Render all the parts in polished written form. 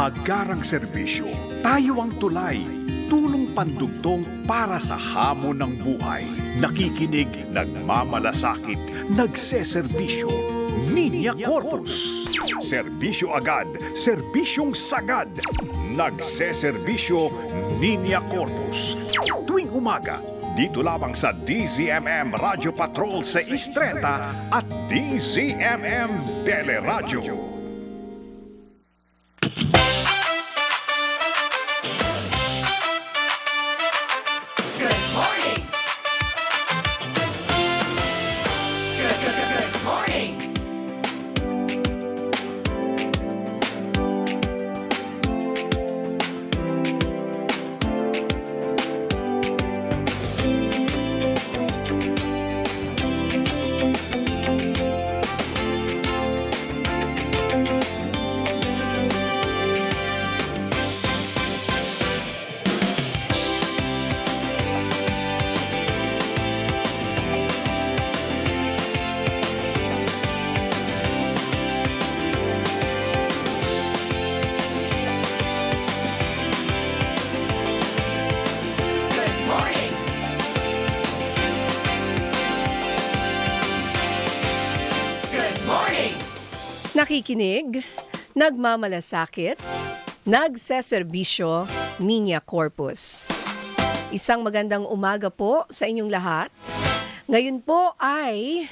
Agarang serbisyo, tayo ang tulay. Tulong pandugtong para sa hamon ng buhay. Nakikinig, nagmamalasakit, nagseserbisyo. Ninya Corpus. Serbisyo agad, serbisyong sagad. Nagseserbisyo, Ninya Corpus. Tuwing umaga, dito lamang sa DZMM Radio Patrol 630 at DZMM Teleradyo. Nakikinig, nagmamalasakit, nagseserbisyo, Ninya Corpus. Isang magandang umaga po sa inyong lahat. Ngayon po ay...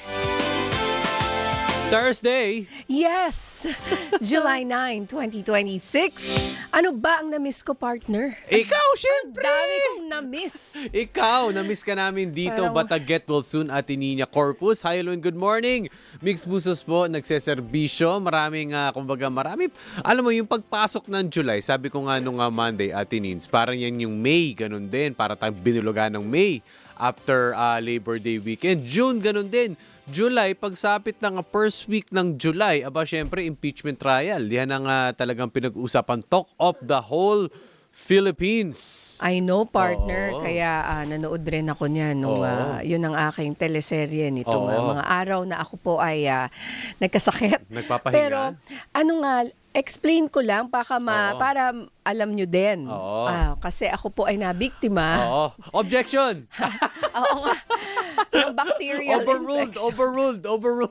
Thursday. Yes! July 9, 2026. Ano ba ang na-miss ko, partner? Ikaw, syempre! Dami kong na-miss. Ikaw, na-miss ka namin dito. Parang... But get well soon, Ate Ninya Corpus. Hi, hello and good morning. Mix Busos po, nagseserbisyo. Maraming, marami. Alam mo, yung pagpasok ng July, sabi ko nga nung Monday, Ate Nins, parang yan yung May, ganun din. Para tayong binulugan ng May after Labor Day weekend. June, ganun din. July, pagsapit ng first week ng July, aba syempre impeachment trial. Yan ang talagang pinag-usapan, talk of the whole Philippines. I know, partner. Oo. Kaya nanood rin ako niyan. Yun ang aking teleserye nitong mga araw na ako po ay nagkasakit. Nagpapahinga. Pero explain ko lang para alam nyo din. Kasi ako po ay nabiktima. Objection! Oo nga. Ng bacterial infection. Overruled.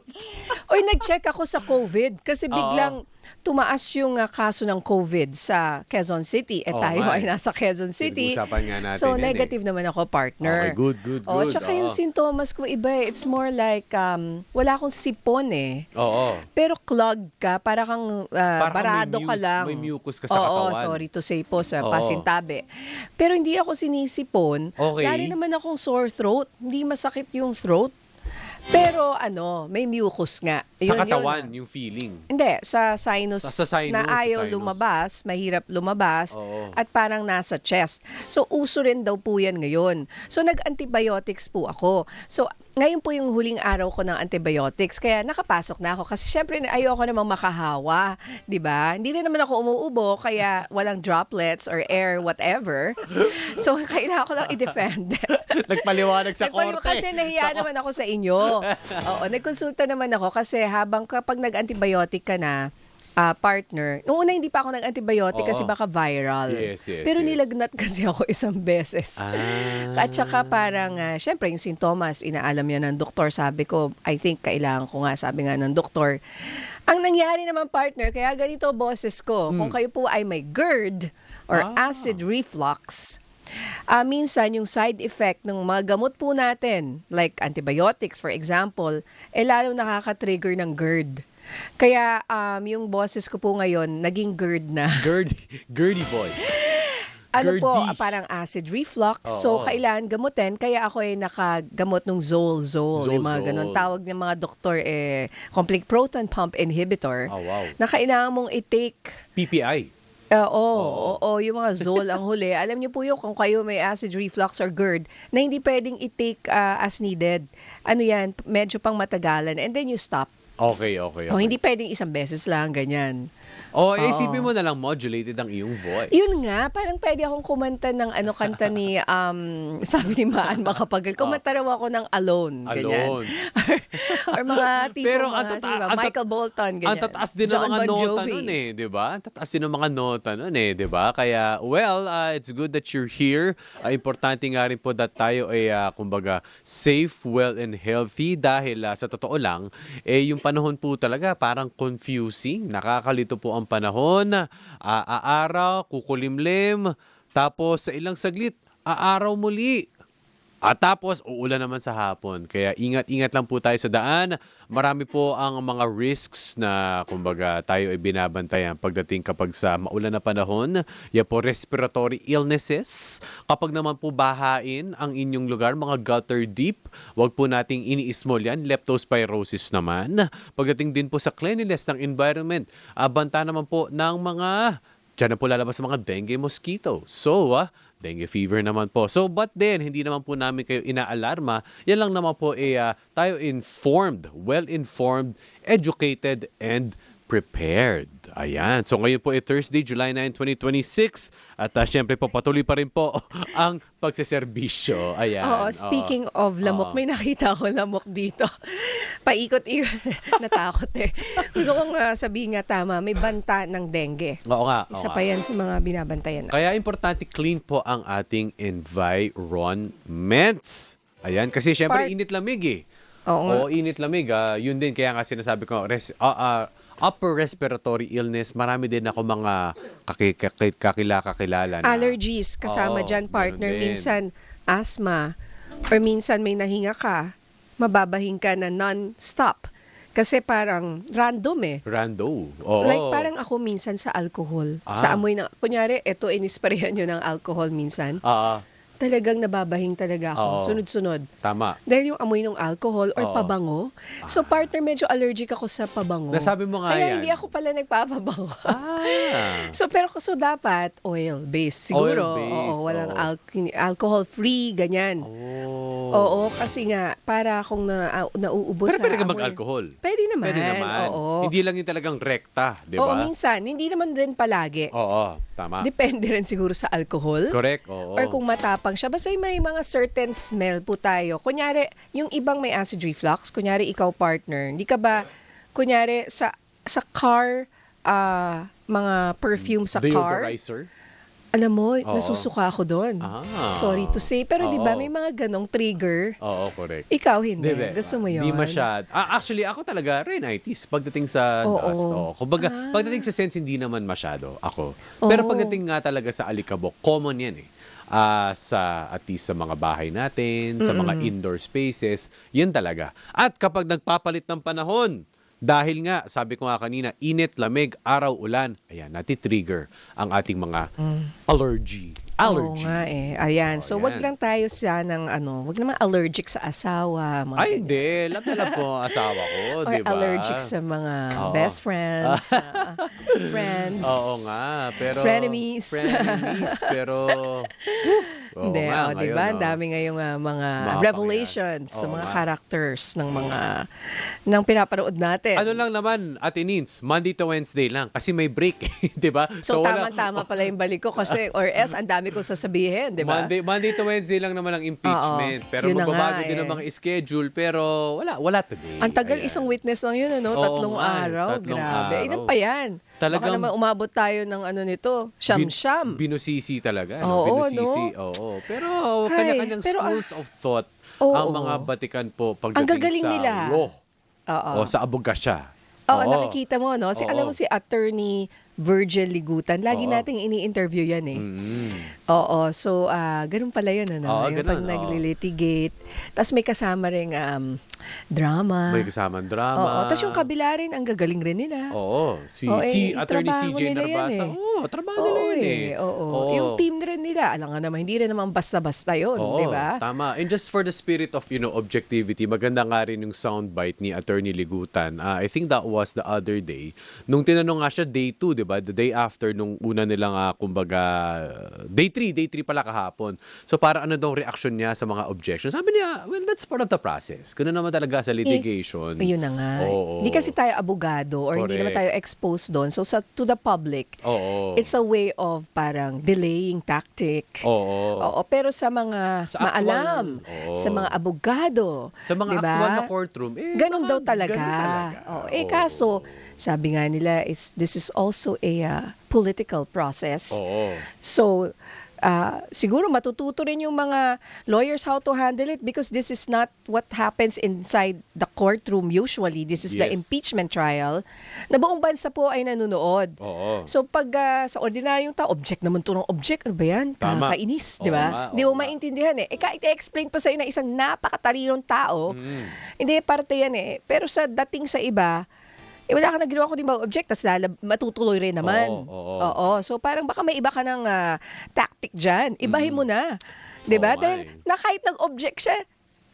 Oy, nag-check ako sa COVID kasi biglang tumaas yung kaso ng COVID sa Quezon City. Tayo ay nasa Quezon City. Pinag-usapan nga natin So, negative naman ako, partner. Okay, good. Tsaka yung sintomas ko iba. It's more like, wala akong sipon eh. Oo. Pero clogged ka, para kang barado ka lang. May mucus ka sa katawan. Sorry to say po sa pasintabi. Pero hindi ako sinisipon. Okay. Lari naman akong sore throat. Hindi masakit yung throat. Pero may mucus nga. Sa katawan, yung feeling. Hindi, sa sinus, na ayaw sinus. lumabas, mahirap lumabas, at parang nasa chest. So, uso rin daw po yan ngayon. So, nag-antibiotics po ako. So, ngayon po yung huling araw ko ng antibiotics, kaya nakapasok na ako. Kasi syempre, ayoko namang makahawa, di ba? Hindi rin naman ako umuubo, kaya walang droplets or air, whatever. So, kailangan ko lang i-defend. Nagpaliwanag sa korte. Kasi nahiya naman ako sa inyo. Nagkonsulta naman ako kasi habang kapag nag-antibiotic ka na, partner. Noong una hindi pa ako nag-antibiotic kasi baka viral. Yes. Pero nilagnat kasi ako isang beses. At saka parang, syempre yung sintomas, inaalam yan ng doktor. Sabi ko, I think kailangan ko nga, sabi nga ng doktor. Ang nangyari naman, partner, kaya ganito boses ko, kung kayo po ay may GERD or acid reflux, minsan yung side effect ng mga gamot po natin, like antibiotics for example, lalo nakaka-trigger ng GERD. Kaya yung boses ko po ngayon, naging GERD na. Gerdy voice. Parang acid reflux. So, kailangan gamutin. Kaya ako ay nakagamot ng Zol. Yung mga ganun. Tawag ng mga doktor, complete proton pump inhibitor. Na kailangan mong i-take. PPI. Yung mga Zol ang huli. Alam niyo po yun, kung kayo may acid reflux or GERD, na hindi pwedeng i-take as needed. Ano yan, medyo pang matagalan. And then you stop. Okay, okay, okay. O hindi pwedeng isang beses lang, ganyan. Isipin mo na lang modulated ang iyong voice. Yun nga, parang pwede akong kumanta ng kanta ni, sabi ni Maan Makapagal, kumanta raw ako ng Alone, ganyan. Alone. Or mga tipong Pero sino ba? Michael Bolton, ganyan. Ang tataas din ng John mga Bon nota Jovi. nun eh, di ba? Ang tataas din ng mga nota nun eh, di ba? Kaya, it's good that you're here. Importante nga rin po that tayo ay, kumbaga, safe, well, and healthy dahil sa totoo lang, yung panahon po talaga parang confusing. Nakakalito po ang panahon. Aaraw, kukulimlim, tapos sa ilang saglit, aaraw muli. At tapos, uulan naman sa hapon. Kaya ingat-ingat lang po tayo sa daan. Marami po ang mga risks na, kumbaga, tayo ay binabantayan pagdating kapag sa maulan na panahon. Yan po, respiratory illnesses. Kapag naman po bahain ang inyong lugar, mga gutter deep, wag po nating ini-small yan. Leptospirosis naman. Pagdating din po sa cleanliness ng environment, banta naman po ng mga, dyan na po lalabas sa mga dengue mosquito. So, dengue fever naman po. So, but then, hindi naman po namin kayo inaalarma. Yan lang naman po, tayo informed, well-informed, educated, and prepared. Ayan. So, ngayon po ay Thursday, July 9, 2026. At syempre po, patuloy pa rin po ang pagseserbisyo. Ayan. Oo, speaking of lamok, may nakita ko lamok dito. Paikot-ikot. Natakot eh. Gusto kong sabihin nga tama, may banta ng dengue. Oo nga. Isa pa yan sa mga binabantayan. Kaya importante clean po ang ating environments. Ayan, kasi syempre init-lamig eh. Oo nga. Oo, init-lamig. Yun din, kaya nga sinasabi ko, upper respiratory illness, marami din ako mga kakilala na. Allergies, kasama Oo, dyan, partner. ganun din. Minsan, asthma. Or minsan may nahinga ka, mababahing ka na non-stop. Kasi parang random eh. Rando. Oo. Like parang ako minsan sa alcohol. Sa amoy ng, kunyari, eto inisprayan nyo ng alcohol minsan. Talagang nababahing talaga ako. Oo. Sunod-sunod. Tama. Dahil yung amoy ng alcohol or Oo. pabango. So partner, medyo allergic ako sa pabango. Nasabi mo nga Kaya yan. hindi ako pala nagpapabango. So, So dapat oil-based siguro. Oil-based, Oo, walang oo. alcohol-free, ganyan. Oo, kasi nga, para akong nauubos pero sa pwede ka amoy. mag-alcohol. Pwede naman. Pwede naman. Oo. Hindi lang yung talagang rekta, di Oo, ba? minsan. Hindi naman din palagi. Oo, tama. Depende rin siguro sa alcohol. Correct, oo. Or kung matapang siya. Basta may mga certain smell po tayo. Kunyari, yung ibang may acid reflux, kunyari ikaw partner, hindi ka ba, kunyari sa car, mga perfume sa car, Deodorizer? alam mo, Oo. nasusuka ako doon. Sorry to say. Pero di ba Oo. may mga ganong trigger? Oo, correct. Ikaw hindi. Di ba? Gusto mo yun? Di masyad. Actually, ako talaga, rhinitis. Pagdating sa Oo. dust. Kumbaga, pagdating sa sense, hindi naman masyado ako. Pero pagdating nga talaga sa alikabok, common yan eh. At least sa mga bahay natin, sa mga indoor spaces, yun talaga. At kapag nagpapalit ng panahon, dahil nga, sabi ko nga kanina, init, lamig, araw, ulan, ayan, nati-trigger ang ating mga allergy. Oo nga eh. Ayan. So, wag yan. lang tayo wag naman allergic sa asawa. Mga Ay, ganyan. hindi. Love na love ko ang asawa ko, Or di ba? allergic sa mga Oo. best friends, friends. Oo nga, pero... Frenemies. Frenemies, pero... Oo Hindi, nga, di ngayon, ba? no? Dami ngayong mga Mga revelations sa Oo mga nga. characters ng mga ng pinapanood natin. Ano lang naman, Ate Nins, Monday to Wednesday lang kasi may break, di ba? So, tama-tama pala yung balik ko kasi or else ang dami kong sasabihin, di ba? Monday to Wednesday lang naman ang impeachment. Oo, Pero yun na magbabago nga, din ang eh. mga schedule. Pero wala today. Ang tagal, Ayan. isang witness lang yun, ano? Oo Tatlong nga, araw. tatlong Grabe. araw. Ilan pa yan? Baka Talagang naman umabot tayo ng nito, siyam-siyam. Binusisi talaga. Oo, Binusisi. no? Oo. Pero Ay, kanya-kanyang pero, schools of thought oo. ang mga Batikan po pagdating Ang gagaling sa nila. law Oo. o sa abogasya. Oo, nakikita mo, no? Oo. Alam mo si Attorney Virgil Ligutan, lagi Oo. nating ini-interview yan eh. Mm. Oo, so ganun pala yun, ano? Oo, Yung ganun, pag oo. naglilitigate. Tapos may kasama ring drama. May kasamang drama. Oo, tapos yung kabila rin, ang gagaling rin nila. Oo. Si Attorney trabaho CJ nila yan Narbasa. eh. Oo, trabaho nila Oo, yun eh. Oo. Yung team rin nila, alam nga naman, hindi rin naman basta-basta yun, Oo, di ba? tama. And just for the spirit of, objectivity, maganda nga rin yung soundbite ni Attorney Ligutan. I think that was the other day. Nung tinanong nga siya, day 2, di ba? ba? The day after nung una nilang, kumbaga, day 3 pala kahapon. So, para ano daw reaction niya sa mga objections? Sabi niya, well, that's part of the process. Ganun naman talaga sa litigation. Yun na nga. Oo. Hindi kasi tayo abogado or hindi naman Correct. tayo exposed doon. So, to the public, Oo. it's a way of parang delaying tactic. Oo. Oo, pero sa mga Sa actual- maalam, Oo. sa mga abogado, Sa mga diba? actual na courtroom, Ganun baka daw talaga. ganun talaga. Oo, Oo. kaso, sabi nga nila, this is also a political process. Oo. So, siguro matututo rin yung mga lawyers how to handle it because this is not what happens inside the courtroom usually. This is the Yes. impeachment trial na buong bansa po ay nanonood. Oo. So pag sa ordinaryong tao, object naman to ng object. Ano ba yan? Tama. Kakainis, Oo di nga, ba? Di mo oo nga. maintindihan eh. Kahit i-explain pa sa'yo na isang napakatalinong tao, hindi parte yan eh. Pero sa dating sa iba, wala ka naginawa kundi mag-object, tapos matutuloy rin naman. Oo. So parang baka may iba ka ng tactic dyan. Ibahin mo na. Di ba? Oo, Dahil ay. na kahit nag-object siya,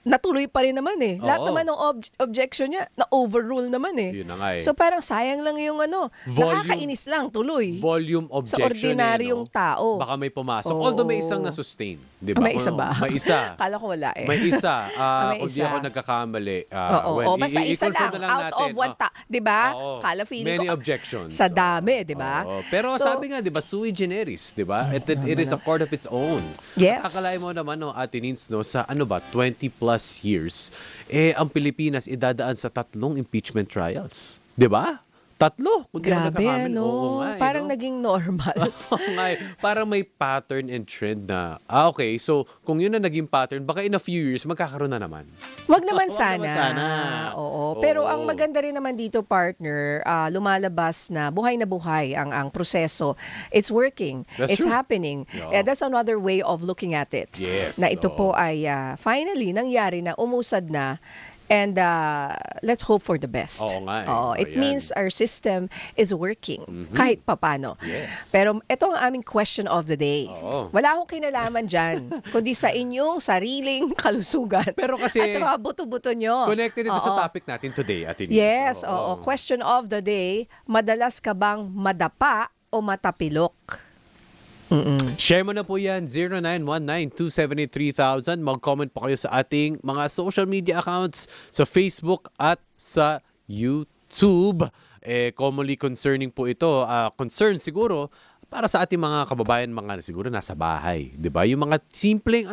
natuloy pa rin naman eh. Lahat Oo. naman ng objection niya, na-overrule naman eh. Yun na nga eh. So parang sayang lang yung nakakainis lang, tuloy. Volume objection ordinaryong tao. Baka may pumasok. Oo. Although may isang na-sustain. Di ba? May isa ba? May isa. Kala ko wala eh. May isa. May Kung di isa. ako nagkakamali. Oo, basta isa i-confirm lang. na Out natin. of one di ba? Oo. Kala feeling Many ko. objections. Sa dami, di ba? Oo. Pero So, sabi nga, di ba, sui generis, di ba? It is a court of its own. Yes. At akalain mo naman, no, Ate Nins, no, sa 20 plus years, ang Pilipinas idadaan sa 3 impeachment trials. Di ba? 3. Kung di ako grabe, nagkakamali. Oo ano? nga, Parang no? naging normal. Oo nga eh. Parang may pattern and trend na, okay, so kung yun na naging pattern, baka in a few years, magkakaroon na naman. Wag naman Wag sana. naman sana. Oo. Pero Oo. ang maganda rin naman dito, partner, lumalabas na buhay ang proseso. It's working. That's It's true. happening. Yeah. That's another way of looking at it. Yes. Na ito Oo. po ay finally nangyari na, umusad na. And let's hope for the best. Oo nga eh. Oo, it Ayan. means our system is working kahit papano. Yes. Pero ito ang aming question of the day. Oo. Wala akong kinalaman dyan, kundi sa inyong sariling kalusugan. Pero kasi- at sa mga buto-buto nyo. Connected ito Oo. sa topic natin today, Ate Nins. Yes, oo. Question of the day, madalas ka bang madapa o matapilok? Share mo na po yan, 0919-278-3000. Mag-comment po kayo sa ating mga social media accounts sa Facebook at sa YouTube. Commonly concerning po ito. Concern siguro para sa ating mga kababayan, mga siguro nasa bahay. 'Di ba? Yung mga simpleng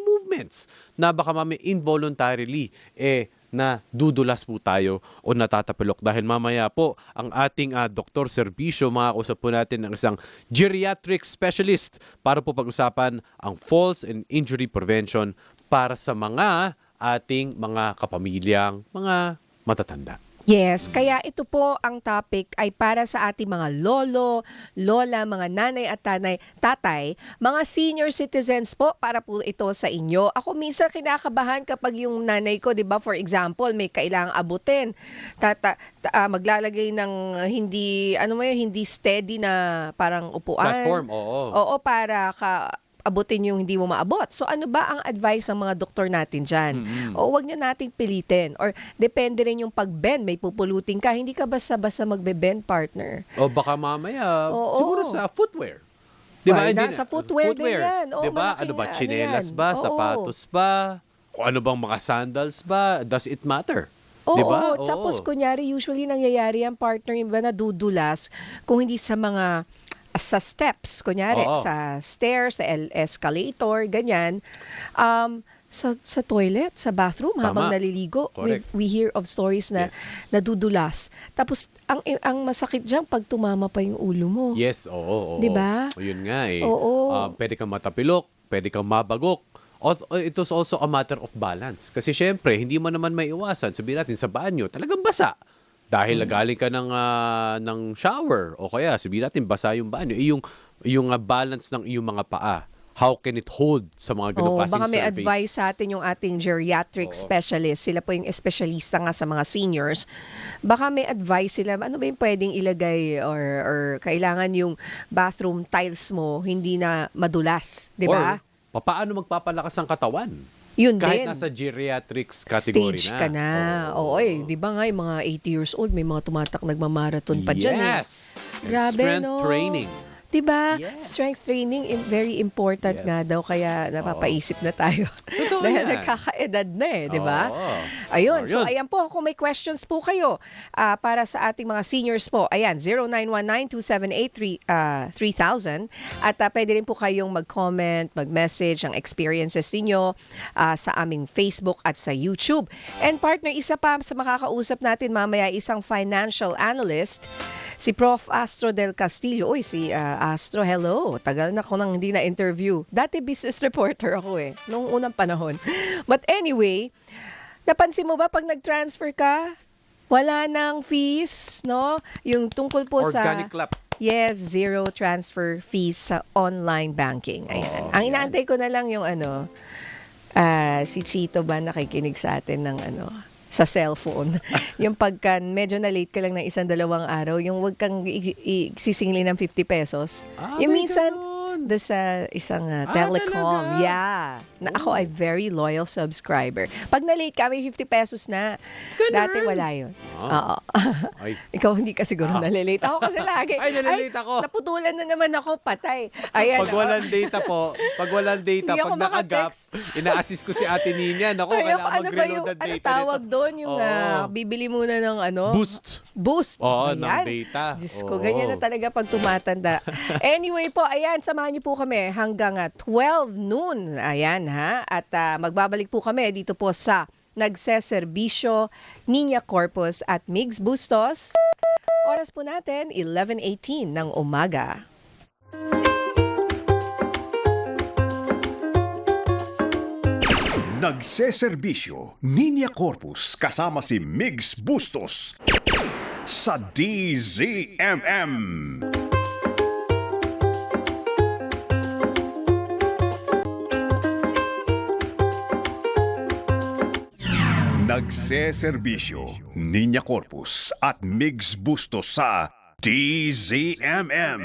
movements na baka involuntarily na dudulas po tayo o natatapilok dahil mamaya po ang ating Dr. Serbisyo, makakusap po natin ng isang geriatric specialist para po pag-usapan ang falls and injury prevention para sa mga ating mga kapamilyang mga matatanda. Yes, kaya ito po ang topic ay para sa ating mga lolo, lola, mga nanay at tatay, mga senior citizens po, para po ito sa inyo. Ako minsan kinakabahan kapag yung nanay ko, 'di ba, for example, may kailangang abutin. Maglalagay ng hindi hindi steady na parang upuan. Platform, oo. Oo, para abutin yung hindi mo maabot. So ano ba ang advice ng mga doktor natin dyan? O wag nyo nating pilitin. Or depende rin yung pag-bend. May pupulutin ka. Hindi ka basta-basta magbe-bend, partner. O baka mamaya, Oo. siguro sa footwear. Di ba? Why Hindi not? Sa footwear din yan. Oo, Di ba? malaking Ano ba? ano Chinelas yan. ba? Oo. Sapatos ba? O ano bang mga sandals ba? Does it matter? Oo, Di ba? tapos kunyari, usually nangyayari ang partner, iba na dudulas kung hindi sa mga sa steps, kunyari, Oo. sa stairs, sa escalator, ganyan. Sa toilet, sa bathroom, Tama. habang naliligo, Correct. we hear of stories na Yes. nadudulas. Tapos, ang masakit dyan, pag tumama pa yung ulo mo. Yes, oo. Di ba? O, yun nga eh. Oo. Pwede kang matapilok, pwede kang mabagok. It was also a matter of balance. Kasi syempre, hindi mo naman may iwasan. Sabihin natin, sa banyo, talagang basa. Dahil galing ka ng shower o kaya sabihin natin basa yung banyo. Yung balance ng iyong mga paa. How can it hold sa mga ganong klaseng Baka may surface? advice sa atin yung ating geriatric specialist. Sila po yung espesyalista nga sa mga seniors. Baka may advice sila, ano ba yung pwedeng ilagay or kailangan yung bathroom tiles mo hindi na madulas, di ba? Or, paano magpapalakas ang katawan? Yun Kahit din. nasa geriatrics category Stage na. ka na. Oo, di ba nga yung mga 80 years old, may mga tumatak nagmamarathon pa dyan. Yes! Grabe, Strength no? training. Diba? Yes. Strength training very important Yes. nga daw kaya napapaisip na tayo. Totoo Dahil yan. nagkakaedad na eh, di ba? Oo. Ayun. So, Ayun. ayan po, kung may questions po kayo para sa ating mga seniors po, ayan, 0919-278-3000. At pwede rin po kayong mag-comment, mag-message ang experiences ninyo sa aming Facebook at sa YouTube. And partner, isa pa sa makakausap natin mamaya, isang financial analyst, si Prof. Astro Del Castillo. Uy, si Astro, hello. Tagal na ko nang hindi na-interview. Dati business reporter ako eh, noong unang panahon. But anyway, napansin mo ba pag nag-transfer ka, wala nang fees, no? Yung tungkol po Organic sa... clap. Yes, zero transfer fees sa online banking. Ayan. Oh, Ang yan. inaantay ko na lang yung si Chito ba nakikinig sa atin ng sa cellphone. Yung pagka medyo na-late ka lang ng 1-2 araw, yung wag kang sisingilin ng 50 pesos. Yung may minsan, ganun. doon sa isang telecom. talaga? Yeah. Na ako ay very loyal subscriber. Pag na-late ka, may 50 pesos na. Ganun? Dati wala yun. Oo. Ay. Ikaw hindi ka siguro nalilate. Ako kasi lagi. Ay, nalilate ako. Naputulan na naman ako, patay. Ayan. Pag walang data po, pag Hindi ako pag naka-gap, makatext. ina-assist ko si Ate Nina. Naku, Ay, kailangan ano ba mag-reload yung, ng data ano tawag nito. doon? Yung Oo. bibili muna ng Boost. Boost. Oo, Ayan. ng data. Diyos ko, Oo. ganyan na talaga pag tumatanda. Anyway po, ayan, samahan niyo po kami hanggang 12 noon. Ayan ha. At magbabalik po kami dito po sa Nagseserbisyo, Niña Corpus at Migs Bustos. Oras po natin, 11:18 ng umaga. Nagseserbisyo, Niña Corpus kasama si Migs Bustos sa DZMM. Nagseserbisyo, Niña Corpus at Migs Bustos sa DZMM.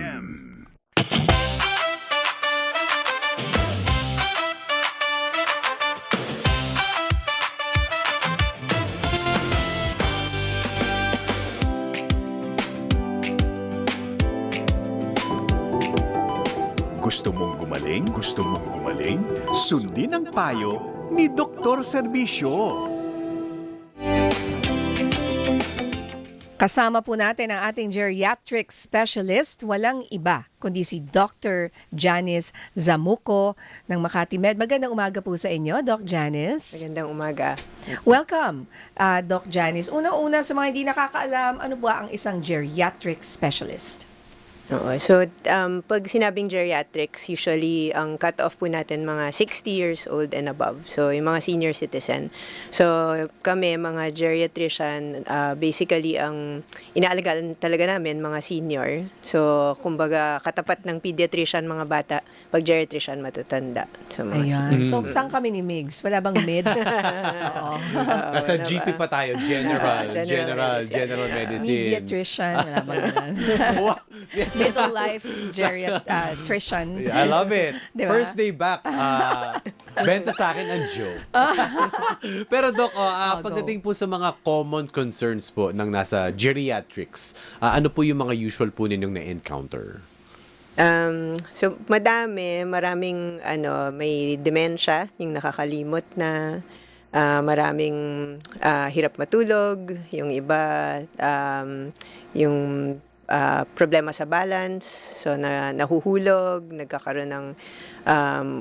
Gusto mong gumaling? Gusto mong gumaling? Sundin ang payo ni Dr. Serbisyo. Kasama po natin ang ating geriatric specialist, walang iba kundi si Dr. Janice Zamuco ng Makati Med. Magandang umaga po sa inyo, Doc Janice. Magandang umaga. Welcome, Doc Janice. Una-una sa mga hindi nakakaalam, ano ba ang isang geriatric specialist? Oo. So, pag sinabing geriatrics, usually ang cut-off po natin mga 60 years old and above. So, yung mga senior citizen. So, kami, mga geriatrician, basically, ang inaalagaan talaga namin, mga senior. So, kumbaga, katapat ng pediatrician, mga bata, pag geriatrician, matatanda. So, mga Ayan. So, saan kami ni Migs? Wala bang mid? Oo. Nasa GP pa tayo. General medicine. Pediatrician, wala bang ganun? Wow. Middle life geriatrician. I love it. Diba? First day back. Benta sa akin ang joke. Pero Doc, pagdating po sa mga common concerns po ng nasa geriatrics, ano po yung mga usual po ninyong na-encounter? So, maraming, may dementia, yung nakakalimot na, maraming hirap matulog, yung iba, yung problema sa balance, so nahuhulog, nagkakaroon ng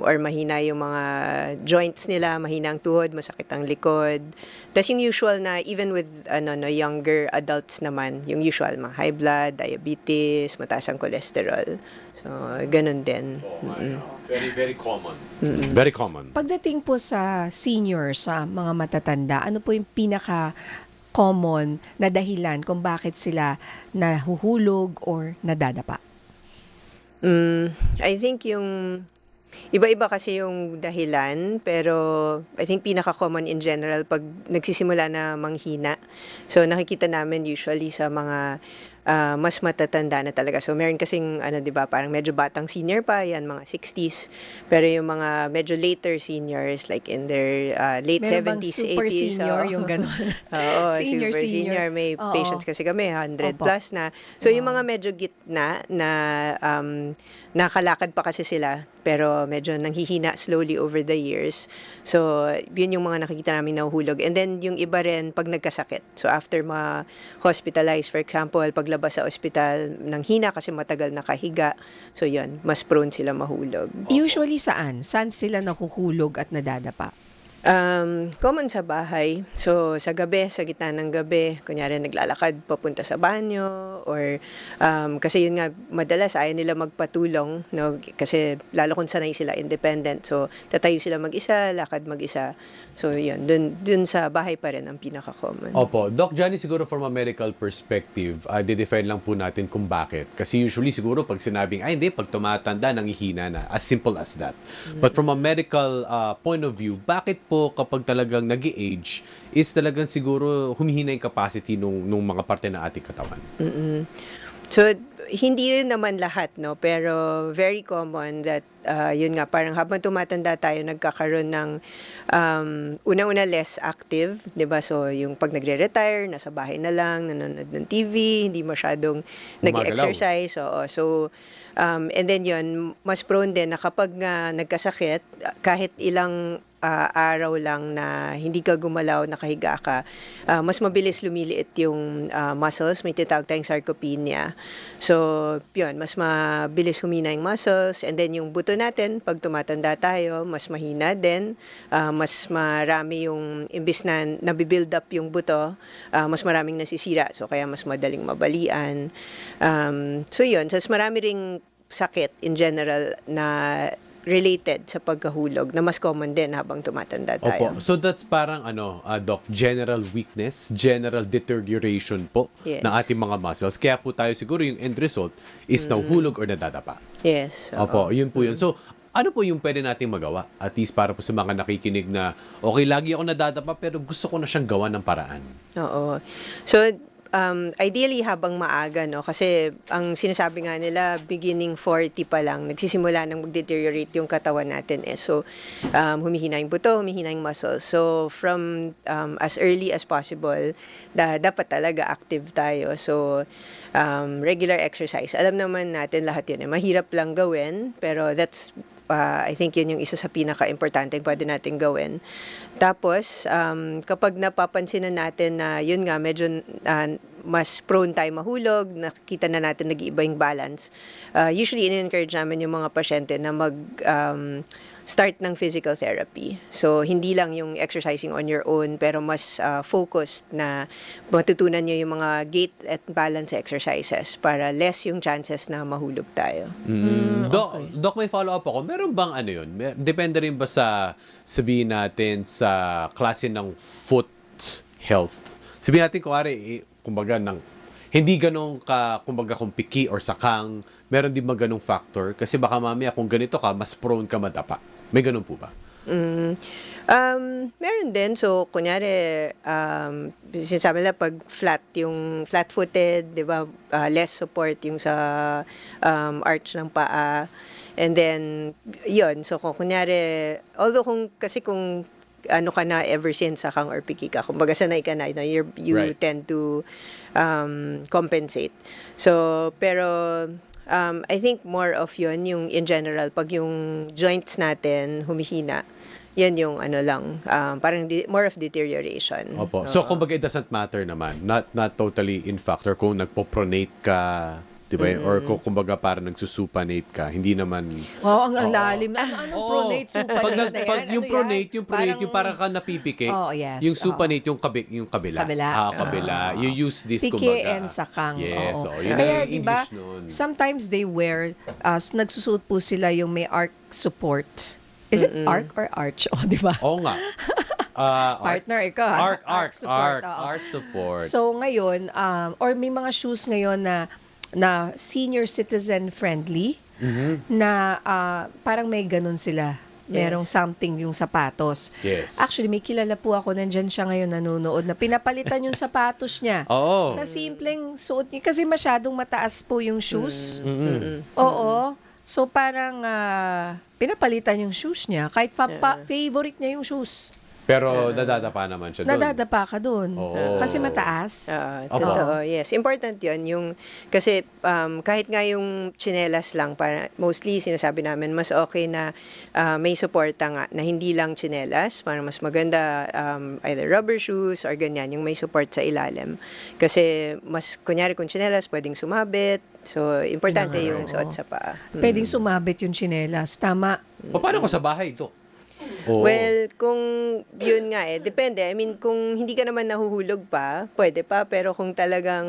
or mahina yung mga joints nila, mahina ang tuhod, masakit ang likod. Tapos yung usual na even with younger adults naman, yung usual mga high blood, diabetes, mataas ang cholesterol. So ganun din. Very, very common. Very common. Pagdating po sa seniors, sa mga matatanda, ano po yung pinaka-common na dahilan kung bakit sila nahuhulog or nadadapa? I think yung iba-iba kasi yung dahilan, pero I think pinaka-common in general pag nagsisimula na manghina. So nakikita namin usually sa mga mas matatanda na talaga. So meron kasing ano 'di ba, parang medyo batang senior pa, yan mga 60s. Pero yung mga medyo later seniors like in their late Meron bang 70s, super 80s. senior oo. yung gano'n? Oo, Senior, super senior. senior. May Oo. patients kasi kami 100 Opo. plus na. So yung mga medyo gitna na nakalakad pa kasi sila pero medyo nanghihina slowly over the years. So yun yung mga nakikita namin nahuhulog. And then yung iba rin pag nagkasakit. So after ma-hospitalize, for example, paglabas sa ospital nang hina kasi matagal nakahiga. So yun, mas prone sila mahulog. Usually saan? Saan sila nakuhulog at nadadapa? Common sa bahay. So, sa gabi, sa gitna ng gabi, kunyari naglalakad papunta sa banyo or kasi yun nga, madalas ayaw nila magpatulong, no? Kasi lalo kung sanay sila independent. So, tatayo sila mag-isa, lakad mag-isa. So, yun, dun sa bahay pa rin ang pinaka-common. Opo. Doc Johnny, siguro from a medical perspective, de-define lang po natin kung bakit. Kasi usually siguro pag sinabing, ay hindi, pag tumatanda, nangihina na. As simple as that. But from a medical point of view, bakit po kapag talagang nag-age, is talagang siguro humihina yung capacity nung mga parte ng ating katawan? So, hindi rin naman lahat, no? Pero very common that, yun nga, parang habang tumatanda tayo, nagkakaroon ng, unang-una less active, di ba? So, yung pag nagre-retire, nasa bahay na lang, nanonood ng TV, hindi masyadong nag-exercise. Oo. So, and then yun, mas prone din na kapag nga nagkasakit, kahit ilang araw lang na hindi ka gumalaw, nakahiga ka, mas mabilis lumiliit yung muscles. May tinatawag tayong sarcopenia. So, yun, mas mabilis humina yung muscles. And then yung buto natin, pag tumatanda tayo, mas mahina din. Mas marami yung, imbis na nabibuild up yung buto, mas maraming nasisira. So, kaya mas madaling mabalian. So, yun. So, marami ring sakit in general na related sa pagkahulog na mas common din habang tumatanda tayo. Opo. So that's parang Doc, general weakness, general deterioration po Yes. ng ating mga muscles. Kaya po tayo siguro yung end result is nahuhulog or nadadapa. Yes. oo. Opo, yun po yun. So, ano po yung pwede nating magawa? At least para po sa mga nakikinig na, okay, lagi ako nadadapa pero gusto ko na siyang gawa ng paraan. Oo. So, ideally habang maaga, no? Kasi ang sinasabi nga nila, beginning 40 pa lang, nagsisimula nang mag-deteriorate yung katawan natin. So, humihina yung buto, humihina yung muscles. So, from as early as possible, dapat talaga active tayo. So, regular exercise. Alam naman natin lahat yun. Mahirap lang gawin, pero that's I think yun yung isa sa pinaka-importante pwede natin gawin. Tapos, kapag napapansin na natin na yun nga, medyo mas prone tayo mahulog, nakikita na natin nag-iiba yung balance, usually in-encourage namin yung mga pasyente na start ng physical therapy. So, hindi lang yung exercising on your own, pero mas focused na matutunan nyo yung mga gait at balance exercises para less yung chances na mahulog tayo. Doc, may follow-up ako. Meron bang yun? Depende rin ba sa, sabihin natin, sa klase ng foot health? Sabihin natin, kumbaga, hindi ganun kumbaga, kung piki or sakang, meron din ba ganung factor? Kasi baka mamaya, kung ganito ka, mas prone ka madapa. May ganun po ba? Meron din. So, kunyari, sinasabi nila pag flat-footed, di ba, less support yung sa arch ng paa. And then, yun. So, kung kunyari, although kung ano ka na ever since sakang or piki ka, kumbaga sanay ka na, you Right. tend to compensate. So, pero I think more of yun, yung in general, pag yung joints natin humihina, yan yung parang more of deterioration. Opo. So, kumbaga, it doesn't matter naman. Not totally in factor kung nagpo-pronate ka, di ba? Or kung kumbaga parang nagsusupinate ka. Hindi naman... Wow, ang lalim. Anong pronate, supinate na yan? Pag yung Ano pronate, yan? yung parang ka napipike. Oh, yes. Yung supinate, yung kabila. Kabila. Kabila. You use this, Pike kumbaga. and sakang. Yes. Oo. Yun Kaya, yung di ba, English nun. sometimes they wear, nagsusuot po sila yung may arc support. Is it arc or arch? O, di ba? Oo nga. Partner, ikaw. Arc support. Oo. Arc support. So, ngayon, or may mga shoes ngayon na senior citizen friendly, na parang may ganun sila. merong something yung sapatos. Yes. Actually, may kilala po ako, nandyan siya ngayon nanonood, na pinapalitan yung sapatos niya. Oo. Sa simpleng suot niya. Kasi masyadong mataas po yung shoes. Oo. So parang pinapalitan yung shoes niya. Kahit favorite niya yung shoes. Pero dadadapa naman siya doon. Nadadapa ka doon. Oo. Kasi mataas. Totoo, yes. Important yun. Kasi kahit nga yung tsinelas lang, mostly sinasabi namin, mas okay na may suporta nga na hindi lang tsinelas. Parang mas maganda either rubber shoes or ganyan, yung may support sa ilalim. Kasi mas, kunyari kung tsinelas, pwedeng sumabit. So, importante yung suot sa paa. Pwedeng sumabit yung tsinelas. Tama. Paano ko sa bahay ito? Oo. Well, kung yun nga depende. I mean, kung hindi ka naman nahuhulog pa, pwede pa. Pero kung talagang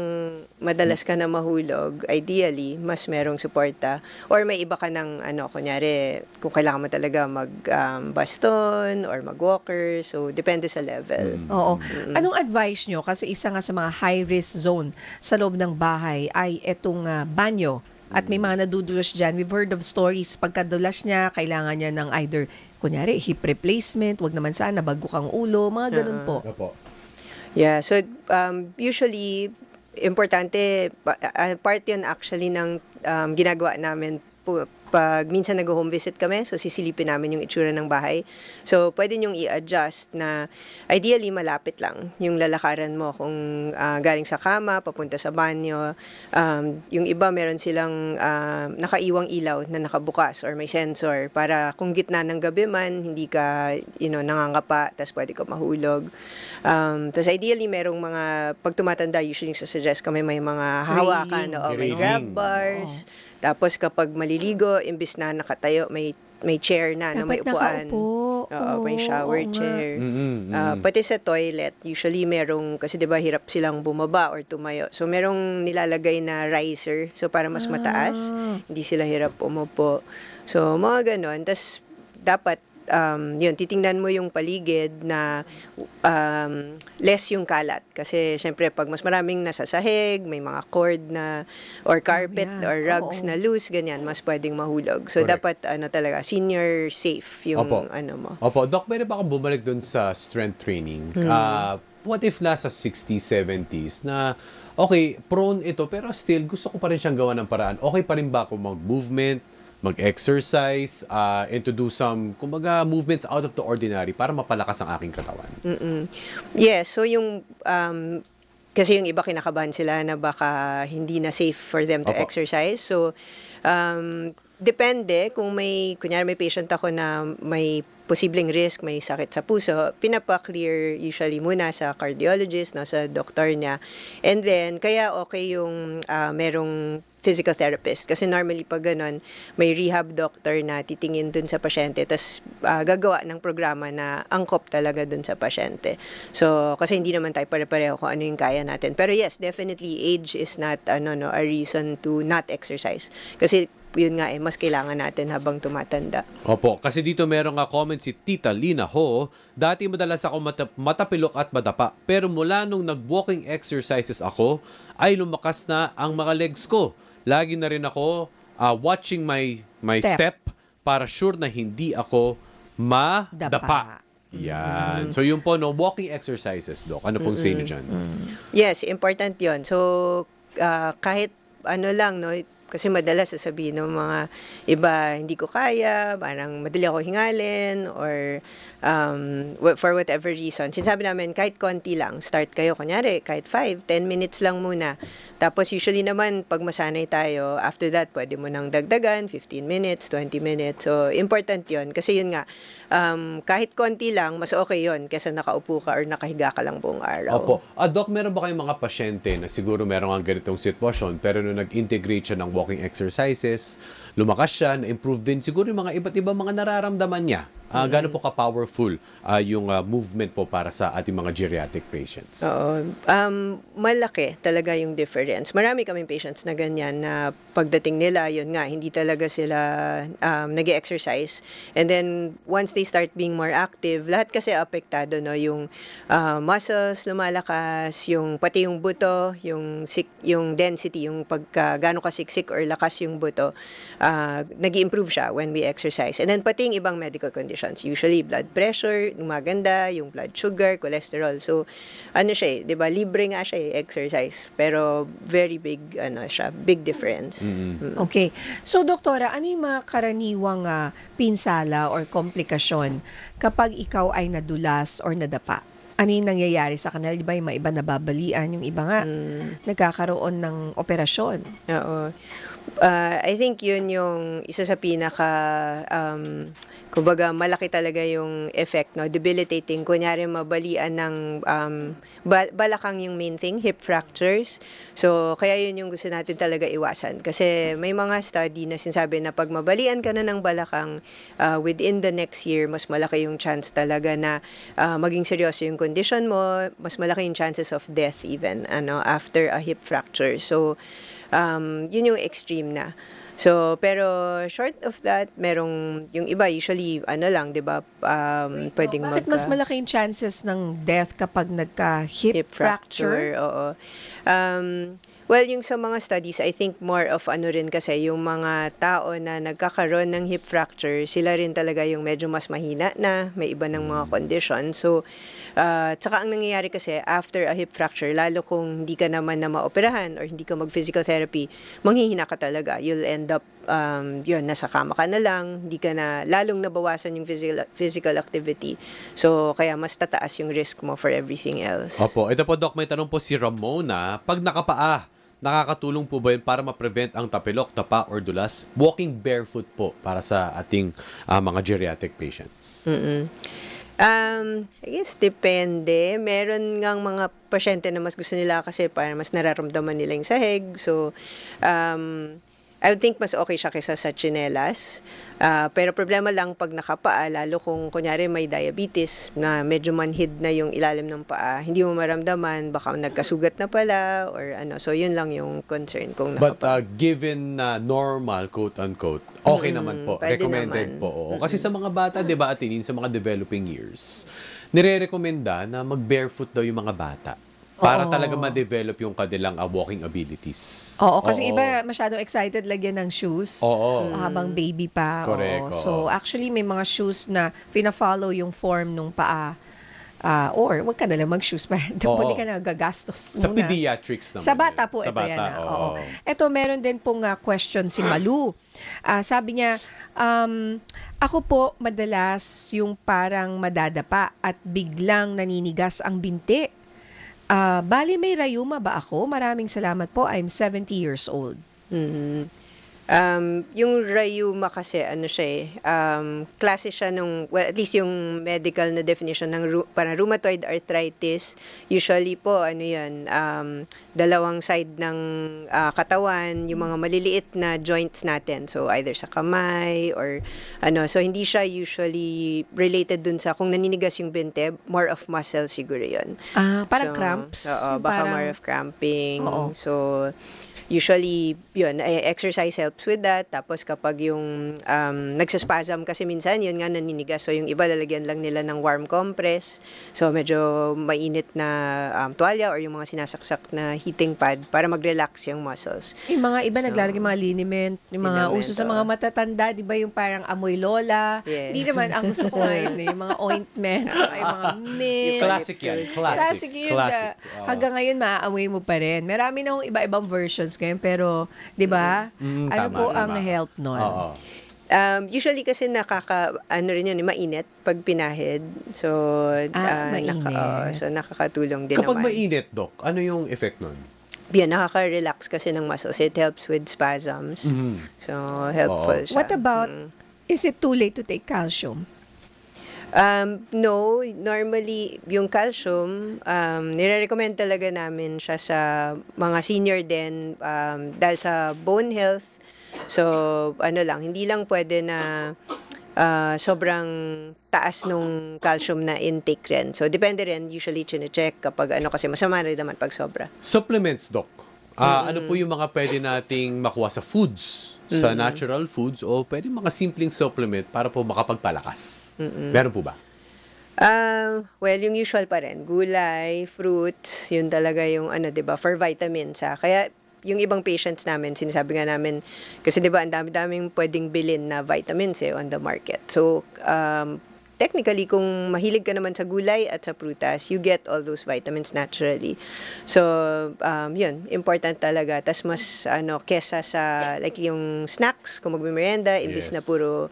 madalas ka na mahulog, ideally, mas merong suporta. Or may iba ka ng, kunyari, kung kailangan mo talaga mag-baston or mag-walker. So, depende sa level. Oo. Anong advice nyo? Kasi isa nga sa mga high-risk zone sa loob ng bahay ay etong banyo. At may mga nadudulas dyan. We've heard of stories. Pagkadulas niya, kailangan niya ng either, kunyari, hip replacement, wag naman sana, bago kang ulo, mga ganun po. Opo. Yeah, so usually, importante, part yun actually ng ginagawa namin pag minsan nag-home visit kami, so sisilipin namin yung itsura ng bahay. So, pwede nyong i-adjust na ideally malapit lang yung lalakaran mo kung galing sa kama, papunta sa banyo. Yung iba meron silang nakaiwang ilaw na nakabukas or may sensor para kung gitna ng gabi man, hindi ka nangangapa, tas pwede ka mahulog. Tas ideally merong mga, pag tumatanda, usually sasuggest kami may mga hawakan, may Railing. grab bars. Tapos kapag maliligo, imbis na nakatayo, may chair na, may Dapat upuan. nakaupo. Oo, may shower Oo nga. chair. Pati sa toilet, usually merong, kasi 'di ba hirap silang bumaba or tumayo. So merong nilalagay na riser, so para mas mataas, hindi sila hirap umupo. So mga ganon. Tapos dapat yun, titingnan mo yung paligid na less yung kalat. Kasi, syempre, pag mas maraming nasa sahig, may mga cord na, or carpet, yan. or rugs Oo. na loose, ganyan, mas pwedeng mahulog. So, Correct. dapat, talaga, senior safe yung, Opo. mo. Opo, Doc, pwede ba akong bumalik doon sa strength training? What if nasa 60s, 70s na, okay, prone ito, pero still, gusto ko pa rin siyang gawa ng paraan. Okay pa rin ba ako mag-movement, mag-exercise, and to do some, kumbaga, movements out of the ordinary para mapalakas ang aking katawan? Yes, so yung kasi yung iba kinakabahan sila na baka hindi na safe for them to Opo. exercise. So depende kung kunyari may patient ako na may posibleng risk, may sakit sa puso, pinapa-clear usually muna sa cardiologist, sa doktor niya. And then, kaya okay yung merong physical therapist. Kasi normally pag ganun, may rehab doctor na titingin dun sa pasyente, tas gagawa ng programa na angkop talaga dun sa pasyente. So, kasi hindi naman tayo pare-pareho kung ano yung kaya natin. Pero yes, definitely, age is not a reason to not exercise. Kasi yun nga mas kailangan natin habang tumatanda. Opo, kasi dito meron nga comment si Tita Lina Ho, dati madalas ako matapilok at madapa, pero mula nung nag-walking exercises ako, ay lumakas na ang mga legs ko. Lagi na rin ako watching my step para sure na hindi ako madapa. Yan. So yun po, walking exercises, Doc. Ano pong say niyo dyan? Yes, important yon. So, kahit lang, kasi madalas sasabihin ng mga iba, hindi ko kaya, parang madali ako hingalin, or for whatever reason. Sinasabi namin, kahit konti lang, start kayo, kunyari, kahit 5-10 minutes lang muna. Tapos usually naman, pag masanay tayo, after that, pwede mo nang dagdagan, 15 minutes, 20 minutes. So, important yon. Kasi yun nga, kahit konti lang, mas okay yon kaysa nakaupo ka or nakahiga ka lang buong araw. Opo. Doc, meron ba kayong mga pasyente na siguro meron ang ganitong sitwasyon, pero nung nag-integrate siya ng walking exercises, lumakas siya, na-improve din siguro yung mga iba't ibang mga nararamdaman niya? Gaano po ka-powerful yung movement po para sa ating mga geriatric patients? Oo. Malaki talaga yung difference. Marami kaming patients na ganyan na pagdating nila, yun nga, hindi talaga sila nag-exercise. And then, once they start being more active, lahat kasi apektado, no? Yung muscles lumalakas, yung pati yung buto, yung density, yung gaano kasiksik or lakas yung buto, nag-improve siya when we exercise. And then, pati yung ibang medical conditions. Usually, blood pressure, maganda, yung blood sugar, cholesterol. So, ano siya, 'di ba? Libre nga siya exercise, pero very big siya, big difference. Okay. So, doktora, ano yung mga karaniwang pinsala or komplikasyon kapag ikaw ay nadulas or nadapa? Ano yung nangyayari sa kanila? Di ba yung mga iba nababalian, yung iba nga nagkakaroon ng operasyon? Oo. I think yun yung isa sa pinaka kumbaga malaki talaga yung effect, no, debilitating. Kunyari mabalian ng balakang yung main thing, hip fractures. So kaya yun yung gusto natin talaga iwasan, kasi may mga study na sinasabi na pag mabalian ka na ng balakang within the next year, mas malaki yung chance talaga na maging seryoso yung condition mo, mas malaki yung chances of death even after a hip fracture. So yun yung extreme na. So, pero short of that, merong yung iba usually lang, 'di ba? Pwedeng Bakit mas malaki yung chances ng death kapag nagka-hip fracture? Oo. Well, yung sa mga studies, I think more of rin kasi yung mga tao na nagkakaroon ng hip fracture, sila rin talaga yung medyo mas mahina na, may iba ng mga condition. So, tsaka ang nangyayari kasi after a hip fracture, lalo kung hindi ka naman na maoperahan or hindi ka mag-physical therapy, manghihina ka talaga. You'll end up, nasa kama ka na lang, hindi ka na, lalong nabawasan yung physical activity. So, kaya mas tataas yung risk mo for everything else. Opo. Ito po, Doc, may tanong po si Ramona. Pag nakapaa, nakakatulong po ba yun para ma-prevent ang tapilok, tapa, or dulas? Walking barefoot po para sa ating mga geriatric patients. I guess depende. Meron ngang mga pasyente na mas gusto nila kasi para mas nararamdaman nila yung sahig. So, I would think mas okay siya kaysa sa tsinelas. Pero problema lang pag nakapaa, lalo kung kunyari may diabetes na medyo manhid na yung ilalim ng paa, hindi mo maramdaman, baka nagkasugat na pala or So yun lang yung concern kung But nakapaa. given na normal, quote-unquote, okay naman po. Pwede Recommended naman. po. Oo. Kasi sa mga bata, di ba, Atinin, sa mga developing years, nire-recommenda na mag-barefoot daw yung mga bata para Oo. talaga ma-develop yung kanilang walking abilities. Oo, kasi iba masyadong excited lagyan ng shoes. Oo. Habang baby pa. Correct, Oo. So, oo. actually, may mga shoes na fina-follow yung form nung paa. Or, wag ka na lang mag-shoes para hindi ka na gagastos Sa muna. pediatrics naman. Sa bata yun. po, Sa ito yan. bata, Oo. Ito, meron din pong question si Malu. Sabi niya, ako po madalas yung parang madadapa at biglang naninigas ang binti. Bali, may rayuma ba ako? Maraming salamat po. I'm 70 years old. Yung rayuma kasi, klase siya at least yung medical na definition ng parang rheumatoid arthritis. Usually po, dalawang side ng katawan, yung mga maliliit na joints natin. So, either sa kamay or So, hindi siya usually related dun sa kung naninigas yung binte, more of muscle siguro yun. Parang cramps? Oo, baka Parang- more of cramping. Oo. So, usually, yun, exercise helps with that. Tapos kapag yung nagsaspasm kasi minsan, yun nga naninigas. So yung iba lalagyan lang nila ng warm compress. So medyo mainit na tuwalya or yung mga sinasaksak na heating pad para mag-relax yung muscles. Yung mga iba naglalagay mga liniment, yung mga Liniment, uso sa mga matatanda, di ba yung parang amoy lola? Yes. Hindi naman, ang gusto ko ngayon, yung mga ointment, saka yung mga mint. Classic yan. Classic yun. Classic. Hanggang ngayon, maaamoy mo pa rin. Marami na akong iba-ibang versions ngayon, pero, di ba? Ano tama, po tama. ang health nun? Oo. Usually kasi mainit pag pinahid. So, mainit. so nakakatulong din Kapag naman. mainit, Doc, ano yung effect nun? Yan, nakaka-relax kasi ng muscles. It helps with spasms. So, helpful siya. What about, is it too late to take calcium? No, normally, yung calcium, nire-recommend talaga namin siya sa mga senior din dahil sa bone health. So, hindi lang pwede na sobrang taas nung calcium na intake rin. So, depende rin, usually chine-check kapag kasi masama rin naman pag sobra. Supplements, Doc. Ano po yung mga pwede nating makuha sa foods? Sa natural foods o pwede mga simpleng supplement para po makapagpalakas? Meron po ba? Well, yung usual pa rin. Gulay, fruits, yun talaga yung 'di ba, for vitamins. Kaya yung ibang patients namin, sinasabi nga namin, kasi 'di ba, ang dami-daming pwedeng bilhin na vitamins on the market. So, technically, kung mahilig ka naman sa gulay at sa prutas, you get all those vitamins naturally. So, yun, important talaga. Tas mas, kesa sa, like, yung snacks, kung magmimerienda, imbis na puro,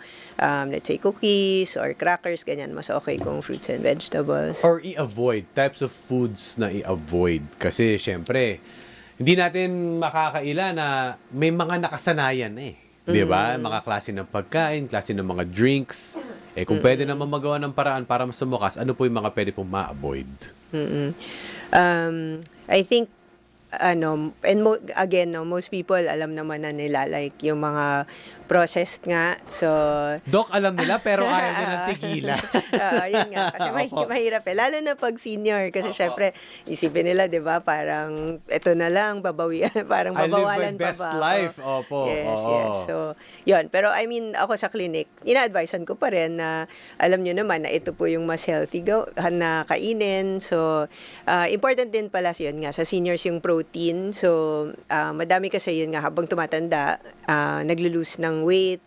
let's say, cookies or crackers, ganyan, mas okay kung fruits and vegetables. Or i-avoid, types of foods na i-avoid. Kasi, syempre, hindi natin makakaila na may mga nakasanayan Di ba? Mga klase ng pagkain, klase ng mga drinks. Kung pwede naman magawa ng paraan para mas sumukas, ano po yung mga pwede pong ma-avoid? I think, and again, most people alam naman na nila, like, yung mga processed nga. So, Doc, alam nila pero ayaw nilang tigilan. yun nga. Kasi mahirap Lalo na pag senior. Kasi syempre, isipin nila, di ba, parang, ito na lang, parang I live babawalan my best pa ba life. ako? Opo. Yes, Oo. yes. So, yun. Pero I mean, ako sa clinic, ina-advisean ko pa rin na, alam nyo naman na ito po yung mas healthy na kainin. So, important din pala yun nga, sa seniors yung protein. So, madami kasi yun nga, habang tumatanda, naglo-lose ng weight,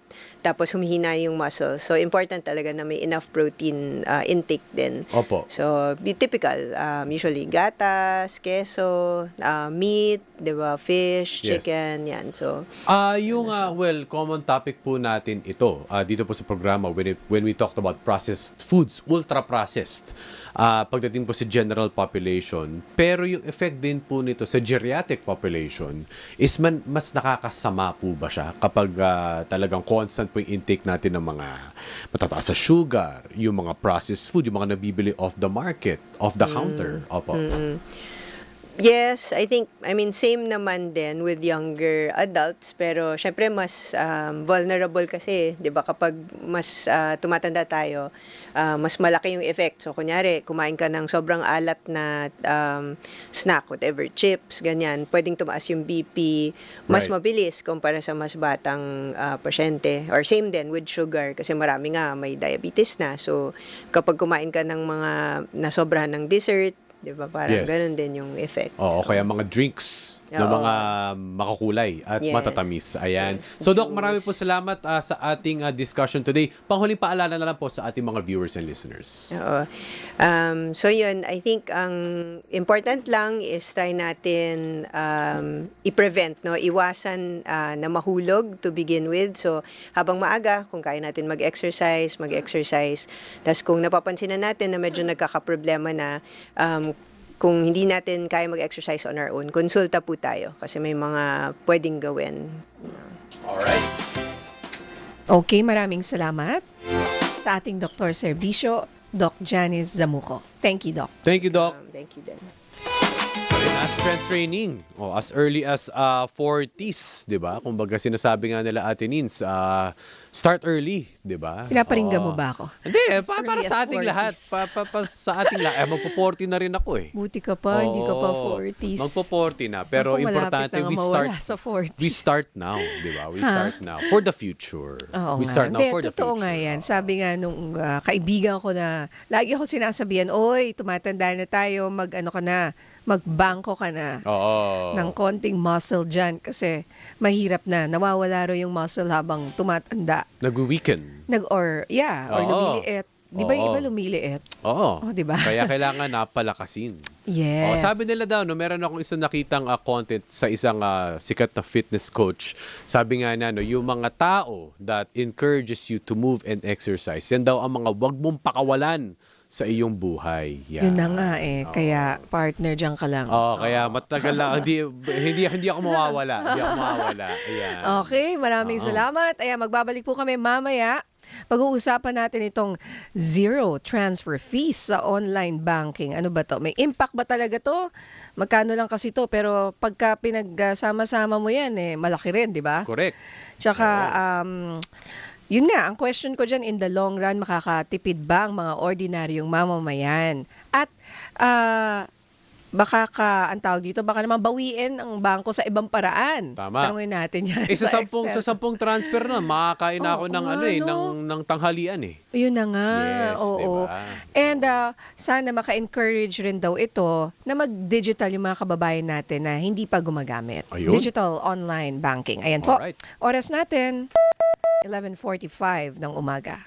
tapos humihina yung muscle. So, important talaga na may enough protein intake din. Opo. So, typical, usually gatas, queso, meat, di ba, fish, Yes. chicken, yan. So, Yung, common topic po natin ito, dito po sa programa, when we talked about processed foods, ultra-processed, pagdating po sa general population, pero yung effect din po nito sa geriatric population is mas nakakasama po ba siya kapag talagang constant po yung intake natin ng mga matataas sa sugar, yung mga processed food, yung mga nabibili off the market, off the counter. Opo. yes, I mean, same naman din with younger adults, pero syempre mas vulnerable kasi, 'di ba, kapag mas tumatanda tayo, mas malaki yung effect. So, kunyari, kumain ka ng sobrang alat na snack, whatever, chips, ganyan, pwedeng tumaas yung BP, mas Right. mabilis kumpara sa mas batang pasyente. Or same din with sugar, kasi marami nga may diabetes na. So, kapag kumain ka ng mga nasobrahan ng dessert, di ba? Parang Yes. ganun din yung effect. Oo, kaya mga drinks na Oo. mga makakulay at Yes. matatamis. Ayan. Yes. So, Doc, marami po salamat sa ating discussion today. Panghuling paalala na lang po sa ating mga viewers and listeners. Oo. So yun, I think ang important lang is try natin i-prevent, iwasan na mahulog to begin with. So habang maaga, kung kaya natin mag-exercise. Tapos kung napapansin na natin na medyo nagkakaproblema na, kung hindi natin kaya mag-exercise on our own, konsulta po tayo kasi may mga pwedeng gawin. Alright. Okay, maraming salamat sa ating Dr. Servisyo, Doc Janice Zamuco. Thank you, Doc. Thank you, Doc. Thank you din. Strength training. As early as 40s, di ba? Kumbaga sinasabi nga nila Ate Nins, start early, di ba? Pinaparinggan mo ba ako? Hindi, As para early sa as ating 40s. lahat. Sa ating lahat. Magpo-40 na rin ako Buti ka pa, hindi ka pa Oo. 40s. Magpo-40 na. Pero Ako, malapit importante, na nga mawala sa 40s. we start now, di ba? We start now. For the future. Oo We nga. start now Hindi, for the totoo future. nga yan. Sabi nga nung kaibigan ko na, lagi ako sinasabihan, oy, tumatanda na tayo, magbangko ka na. Oo. Ng konting muscle dyan kasi mahirap na. Nawawala raw yung muscle habang tumatanda. Nag-weaken. Or Oo. lumiliit. Di ba yung Oo. iba lumiliit? Oo. Oh, di ba? Kaya kailangan napalakasin. Yes. Sabi nila daw, meron akong isang nakitang content sa isang sikat na fitness coach. Sabi nga na, yung mga tao that encourages you to move and exercise, yan daw ang mga wag mong pakawalan sa iyong buhay. Yan. Yun na nga eh. Kaya partner dyan ka lang. Kaya matagal lang. Hindi ako mawawala. Ayan. Okay, maraming salamat. Ayan, magbabalik po kami mamaya. Pag-uusapan natin itong zero transfer fees sa online banking. Ano ba to? May impact ba talaga to? Magkano lang kasi to? Pero pagka pinagsama-sama mo yan, malaki rin, di ba? Correct. Tsaka, yun nga, ang question ko dyan, in the long run, makakatipid ba ang mga ordinaryong mamamayan? At ang tawag dito, baka naman bawiin ang bangko sa ibang paraan. Tama. Tanungin natin yan Sa expert. 10 transfer na, makakain na ako Oo ng nga, ng tanghalian eh. Yun na nga. Yes, Oo. diba? And sana maka-encourage rin daw ito na mag-digital yung mga kababayan natin na hindi pa gumagamit. Ayun. Digital online banking. Ayan po. Alright. Oras natin, 11:45 ng umaga.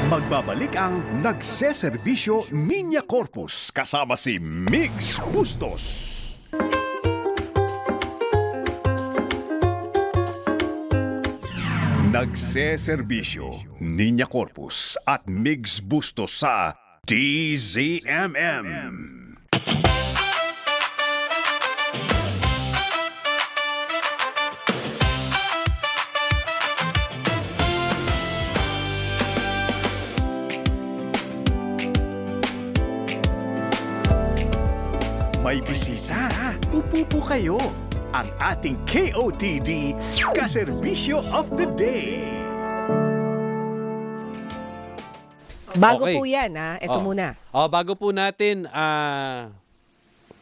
Magbabalik ang nagseserbisyo Niña Corpus kasama si Migs Bustos. Nagseserbisyo Niña Corpus at Migs Bustos sa DZMM. May bisita. Upo po kayo. Ang ating KOTD Kaserbisyo of the Day. Bago Okay. po yan, ito Oh. muna. Bago po natin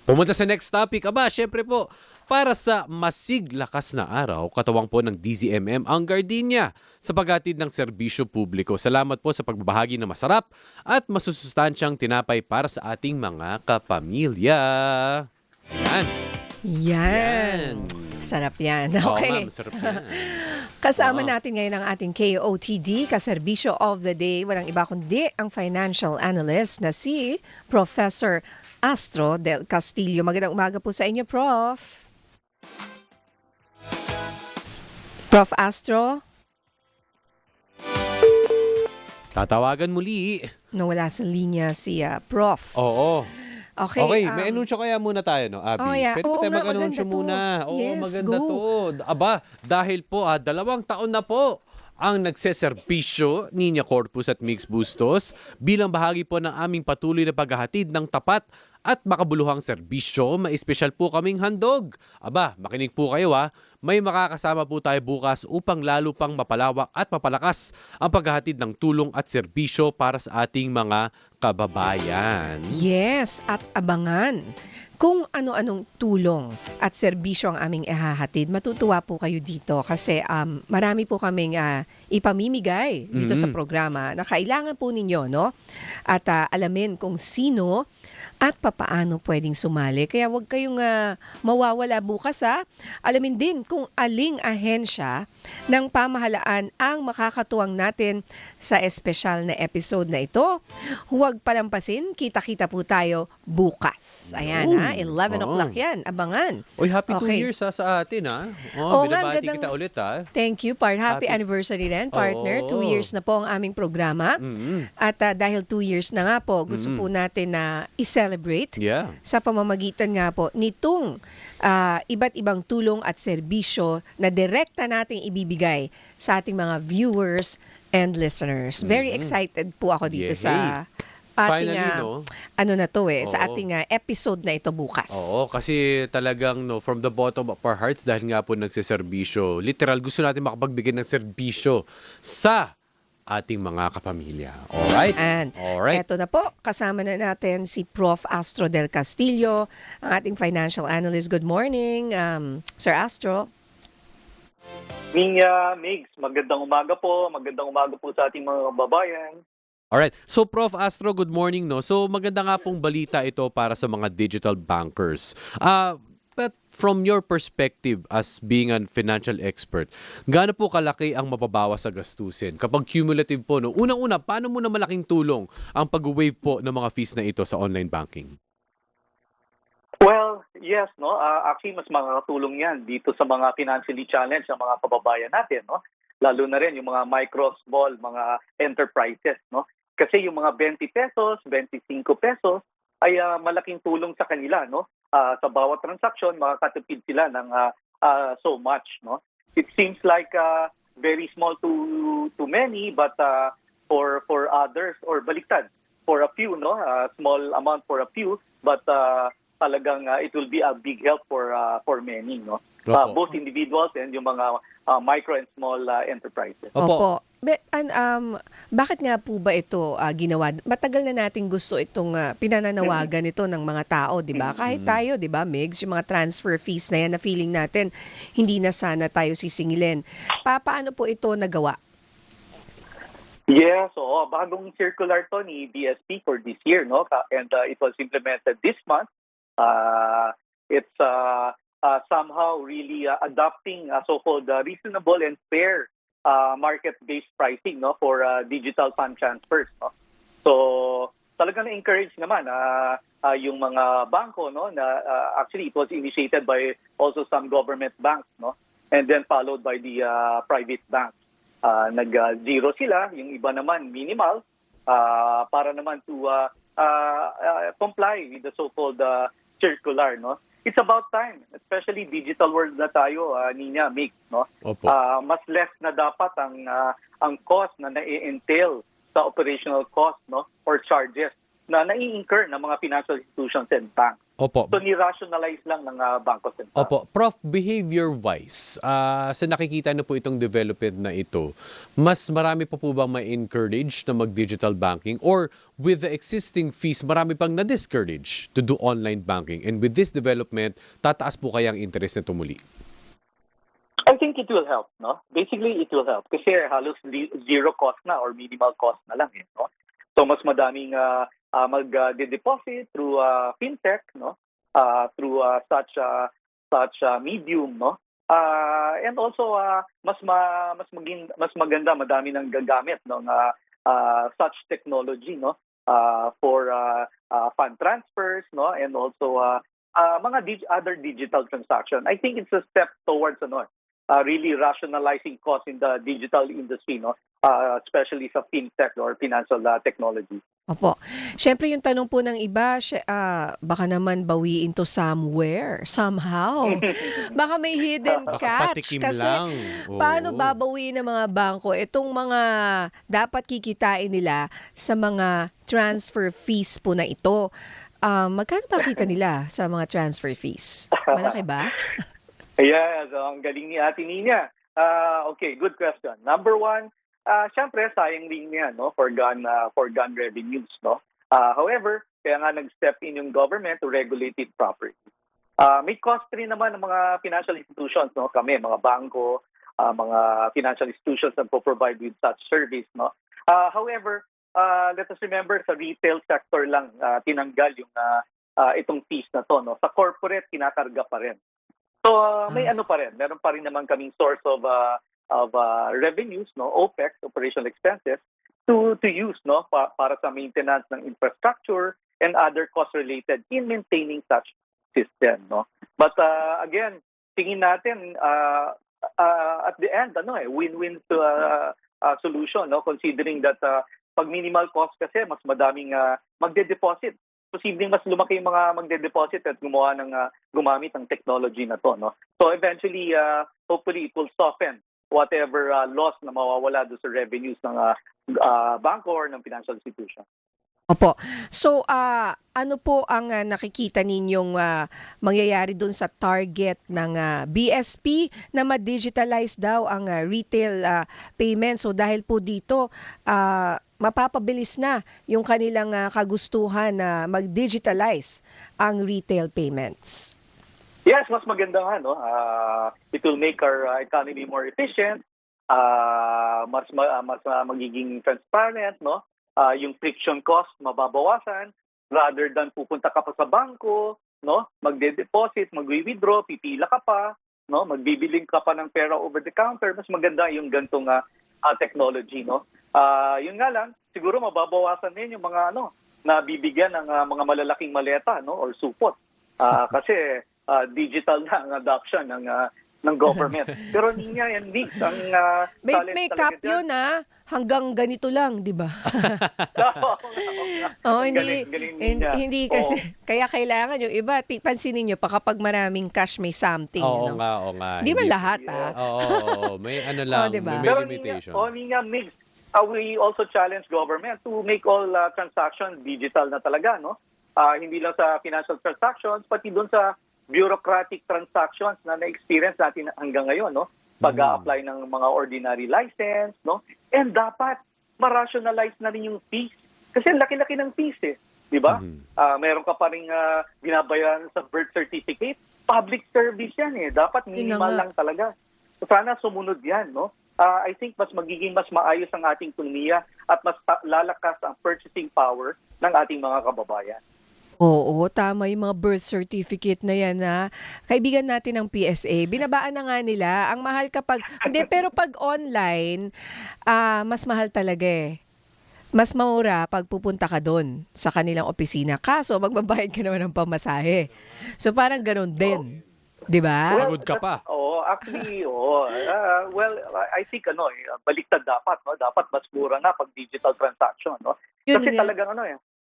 pumunta sa next topic, syempre po, para sa masiglakas na araw, katawang po ng DZMM ang Gardenia sa paghatid ng serbisyo publiko. Salamat po sa pagbabahagi ng masarap at masusustansyang tinapay para sa ating mga kapamilya. Ayan. Yan. Sarap yan. Okay. Oo nga, masarap yan. Kasama Oo. natin ngayon ang ating KOTD, Kaserbisyo of the Day. Walang iba kundi ang financial analyst na si Professor Astro Del Castillo. Magandang umaga po sa inyo, Prof. Prof. Astro, Tatawagan muli. nawala sa linya si Prof. Oo. Okay. Okay, may anunsyo kaya muna tayo, no, Abby? Oh, yeah. Pwede Oo tayo nga, mag-anunsyo maganda to. muna. Oo, Yes, maganda go. to. Dahil po, 2 taon na po ang nagseserbisyo Niña Corpus at Migs Bustos bilang bahagi po ng aming patuloy na paghahatid ng tapat at makabuluhang serbisyo. May espesyal po kaming handog. Makinig po kayo May makakasama po tayo bukas upang lalo pang mapalawak at mapalakas ang paghahatid ng tulong at serbisyo para sa ating mga kababayan. Yes, at abangan kung ano-anong tulong at serbisyo ang aming ihahatid. Matutuwa po kayo dito kasi marami po kaming ipamimigay dito sa programa na kailangan po ninyo, no? At alamin kung sino at papaano pwedeng sumali. Kaya huwag kayong mawawala bukas Alamin din kung aling ahensya ng pamahalaan ang makakatuwang natin sa espesyal na episode na ito. Huwag palampasin, kita-kita po tayo bukas. Ayan 11 o'clock yan, abangan. Oy, happy 2 Okay. years sa atin Oo nga, binabati gandang- kita ulit Thank you, Happy Happy- anniversary din, partner. Oo. 2 years na po ang aming programa. At dahil 2 years na nga po, gusto po natin na i-celebrate Yeah. sa pamamagitan nga po nitong iba't ibang tulong at serbisyo na direkta nating ibibigay sa ating mga viewers and listeners. Very excited po ako dito Yay. sa ating Finally, no? sa Oo. ating episode na ito bukas. Oo, kasi talagang from the bottom of our hearts dahil nga po nagseserbisyo. Literal, gusto natin makapagbigay ng serbisyo sa ating mga kapamilya. Alright? And Alright. eto na po, kasama na natin si Prof. Astro Del Castillo, ang ating financial analyst. Good morning, Sir Astro. Niña, Migs, magandang umaga po. Magandang umaga po sa ating mga kababayan. Alright. So, Prof. Astro, good morning, no? So, maganda nga pong balita ito para sa mga digital bankers. But from your perspective as being a financial expert, gaano po kalaki ang mababawas sa gastusin? Kapag cumulative po, no? Unang-una, paano mo na malaking tulong ang pag-waive po ng mga fees na ito sa online banking? Well, yes, no. Actually, mas makakatulong yan dito sa mga financially challenged na mga kababayan natin, no? Lalo na rin yung mga micro, small, mga enterprises, no? Kasi yung mga 20 pesos, 25 pesos ay malaking tulong sa kanila, no? Sa bawat transaction, makakatipid sila ng so much, no? It seems like very small to many, but for others, or baliktad, for a few, no? Small amount for a few, but talagang it will be a big help for many, no? Opo. Both individuals and yung mga micro and small enterprises. Opo. Bakit nga po ba ito ginawa? Matagal na nating gusto itong pinananawagan ito ng mga tao, di ba? Kahit tayo, di ba, Migs, yung mga transfer fees na yan na feeling natin, hindi na sana tayo sisingilin. Paano po ito nagawa? Yes, so bagong circular to ni BSP for this year, no? And it was implemented this month. It's somehow really adopting so-called reasonable and fair market-based pricing, no, for digital fund transfers, no. So talagang na-encourage naman yung mga bangko, no, na actually it was initiated by also some government banks, no, and then followed by the private banks. Nag-zero sila, yung iba naman minimal, para naman to comply with the so-called circular, no. It's about time, especially digital world na tayo, Nina, Mick, no. Opo. Mas less na dapat ang cost na na-entail sa operational cost, no, or charges na nai-incur ng mga financial institutions and banks. Opo. So ni-rationalize lang ng bangko and banks. Opo, Prof, behavior-wise, sa nakikita na po itong development na ito, mas marami pa po bang ma-encourage na mag-digital banking, or with the existing fees, marami pang na-discourage to do online banking? And with this development, tataas po kaya ang interest na tumuli? I think it will help, no? Basically, it will help. Kasi halos zero cost na or minimal cost na lang, no? So mas madaming mag-deposit through fintech, no? Through such medium, no? And also mas maganda, madami nang gagamit ng such technology, no? For fund transfers, no? And also mga other digital transaction. I think it's a step towards really rationalizing costs in the digital industry, no? Especially sa fintech or financial technology. Opo. Siyempre yung tanong po ng iba, baka naman bawiin to somewhere, somehow. Baka may hidden catch. Patikim Kasi lang. Oo. paano babawiin ng mga bangko itong mga dapat kikitain nila sa mga transfer fees po na ito? Magkano pa kita nila sa mga transfer fees? Malaki ba? Yes, ang galing ni Ate Nina. Okay, good question. Number one, syempre sayang din yan, no, for gun revenues, no. However, kaya nga nag-step in yung government to regulate it properly. May cost rin naman ng mga financial institutions, no, kami, mga bangko, mga financial institutions na provide with such service, no. However, let us remember sa retail sector lang tinanggal yung itong fees na to, no. Sa corporate kinakarga pa rin. So may pa rin, meron pa rin naman kaming source of revenues, no, OPEX, operational expenses, to use, no, para sa maintenance ng infrastructure and other costs related in maintaining such system, no. But again, tingin natin at the end, win-win solution, no, considering that pag minimal cost kasi mas madaming magde-deposit. Posibleng mas lumaki yung mga magde-deposit at gumamit ng technology na to, no. So eventually, hopefully it will soften whatever loss na mawawala doon sa revenues ng bangko or ng financial institution. Opo. So, ano po ang nakikita ninyong mangyayari doon sa target ng BSP na ma-digitalize daw ang retail payment? So, dahil po dito, mapapabilis na yung kanilang kagustuhan na mag-digitalize ang retail payments. Yes, mas maganda nga, no? It will make our economy more efficient, mas magiging transparent, no? Yung friction cost mababawasan rather than pupunta ka pa sa bangko, no? Magde-deposit, magwi-withdraw, pipila ka pa, no? Magbibiling ka pa ng pera over the counter. Mas maganda yung gantong technology, no? Yun nga lang, siguro mababawasan din yung mga na bibigyan ng mga malalaking maleta, no, or supot. Kasi digital na ang adoption ng government. Pero niya yan, Nick, ang may cap yun, hanggang ganito lang, di ba? Hindi kasi. Kaya kailangan yung iba, pansinin nyo, pa kapag maraming cash, may something. Oo nga. Hindi man lahat, Oo, may lang, diba? may limitation. Niya, Mix, we also challenge government to make all transactions digital na talaga, no? Hindi lang sa financial transactions, pati doon sa bureaucratic transactions na na-experience natin hanggang ngayon, no? Pag-a-apply ng mga ordinary license, no? And dapat ma-rationalize na rin yung fees. Kasi ang laki-laki ng fees, eh. Di ba? Meron ka pa rin binabayaran sa birth certificate. Public service yan, eh. Dapat minimal lang talaga. So, sana sumunod yan, no? I think mas maayos ang ating ekonomiya at mas lalakas ang purchasing power ng ating mga kababayan. Oo, tama yung mga birth certificate na yan na kaibigan natin ng PSA. Binabaan na nga nila. Ang mahal kapag... Hindi, pero pag online, mas mahal talaga eh. Mas mura pag pupunta ka doon sa kanilang opisina. Kaso, magbabayad ka naman ng pamasahe. So, parang ganun din. Di ba? Pagod ka pa. Actually, I think baliktad dapat, no? Dapat mas mura nga pag digital transaction, no? Yun Kasi nga. talagang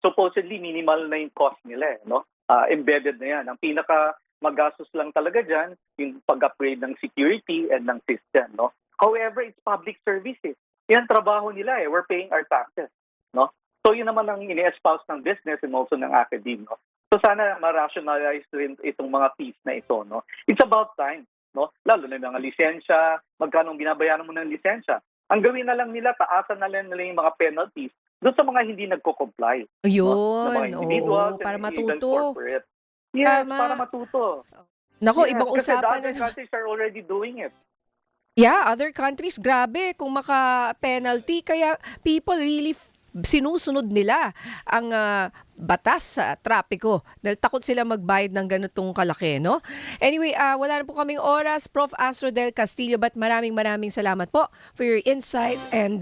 supposedly minimal na yung cost nila, no? Embedded na yan. Ang pinaka magastos lang talaga diyan yung pag-upgrade ng security and ng system, no? However, it's public services. Yan trabaho nila eh. We're paying our taxes, no? So yun naman ang ini-espouse ng business and also ng academe, no? So sana ma-rationalize rin itong mga fees na ito, no? It's about time, no? Lalo na yung mga lisensya, magkano ang binabayaran mo ng lisensya. Ang gawin na lang nila, taasan na lang nila yung mga penalties doon sa mga hindi nagko-comply. Ayun, no? Ng mga individuals oo, para and even matuto. corporate. Yes, Tama. para matuto. Nako, Yes, ibang kasi the usapan other na. countries are already doing it. Yeah, other countries, grabe kung maka-penalty. Kaya people really sinusunod nila ang batas sa trapiko dahil takot sila magbayad ng ganitong kalaki, no? Anyway, wala na po kaming oras. Prof. Astro Del Castillo, but maraming salamat po for your insights and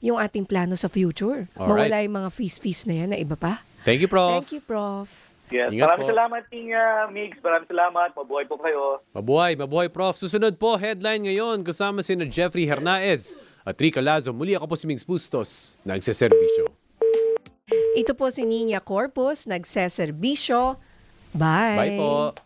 yung ating plano sa future. Alright. Mawala yung mga fees na yan na iba pa. Thank you, Prof. Thank you, Prof. Yes, Ingat maraming po. salamat, Tinga, Migs. Maraming salamat. Mabuhay po kayo. Mabuhay, Prof. Susunod po, headline ngayon, kasama sina Jeffrey Hernaez at Rica Lazo. Muli ako po si Mings Bustos, nagseserbisyo. Ito po si Nina Corpus, nagseserbisyo. Bye. Bye po.